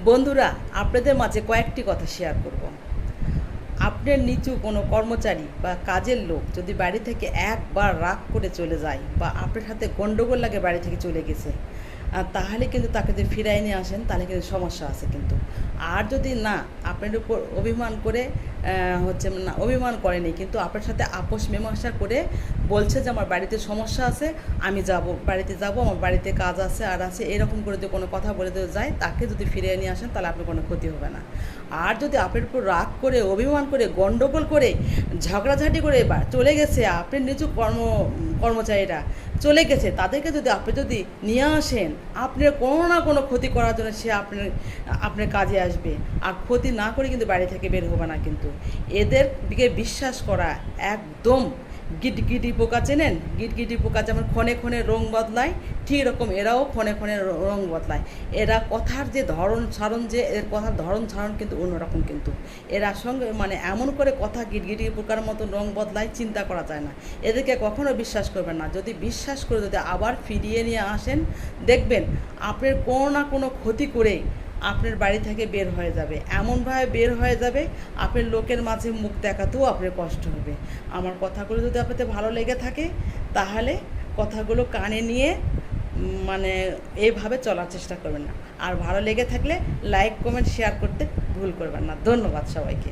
বন্ধুরা, আপনাদের মাঝে কয়েকটি কথা শেয়ার করব। আপনার নিচু কোনো কর্মচারী বা কাজের লোক যদি বাড়ি থেকে একবার রাগ করে চলে যায় বা আপনার সাথে গণ্ডগোল লাগে বাড়ি থেকে চলে গেছে, তাহলে কিন্তু তাকে যদি ফিরাই নিয়ে আসেন তাহলে কিন্তু সমস্যা আছে কিন্তু। আর যদি না আপনার উপর অভিমান করে না অভিমান করেনি কিন্তু আপনার সাথে আপোষ মীমাংসা করে বলছে যে আমার বাড়িতে সমস্যা আছে, আমি যাব, বাড়িতে যাব, আমার বাড়িতে কাজ আছে আর আছে, এরকম করে যদি কোনো কথা বলে দেওয়া যায়, তাকে যদি ফিরিয়ে নিয়ে আসেন তাহলে আপনার কোনো ক্ষতি হবে না। আর যদি আপনার উপর রাগ করে অভিমান করে গণ্ডগোল করে ঝগড়াঝাটি করে চলে গেছে, আপনার নিচু কর্মচারীরা চলে গেছে, তাদেরকে যদি আপনি যদি নিয়ে আসেন, আপনার কোনো না কোনো ক্ষতি করার জন্য সে আপনার কাজে আসবে। আর ক্ষতি না করে কিন্তু বাড়ি থেকে বের হবে না কিন্তু। এদের দিকে বিশ্বাস করা একদম। গিটগিটি পোকা চেনেন? গিটগিটি পোকা যেমন ক্ষণে ক্ষণে রং বদলায়, ঠিক এরকম এরাও ক্ষণে ক্ষণে রং বদলায়। এরা কথার যে ধরন ছাড়ন, যে এর কথার ধরন ছাড়ন কিন্তু অন্যরকম কিন্তু। এরা সঙ্গে এমন করে কথা গিটগিটি পোকার মতো রং বদলায়, চিন্তা করা যায় না। এদেরকে কখনো বিশ্বাস করবেন না। যদি বিশ্বাস করে যদি আবার ফিরিয়ে নিয়ে আসেন, দেখবেন আপনার কোনো না কোনো ক্ষতি করেই আপনার বাড়ি থেকে বের হয়ে যাবে। এমনভাবে বের হয়ে যাবে, আপনার লোকের মাঝে মুখ দেখাতেও আপনার কষ্ট হবে। আমার কথাগুলো যদি আপনাদের ভালো লেগে থাকে, তাহলে কথাগুলো কানে নিয়ে এইভাবে চলার চেষ্টা করবেন না। আর ভালো লেগে থাকলে লাইক, কমেন্ট, শেয়ার করতে ভুল করবেন না। ধন্যবাদ সবাইকে।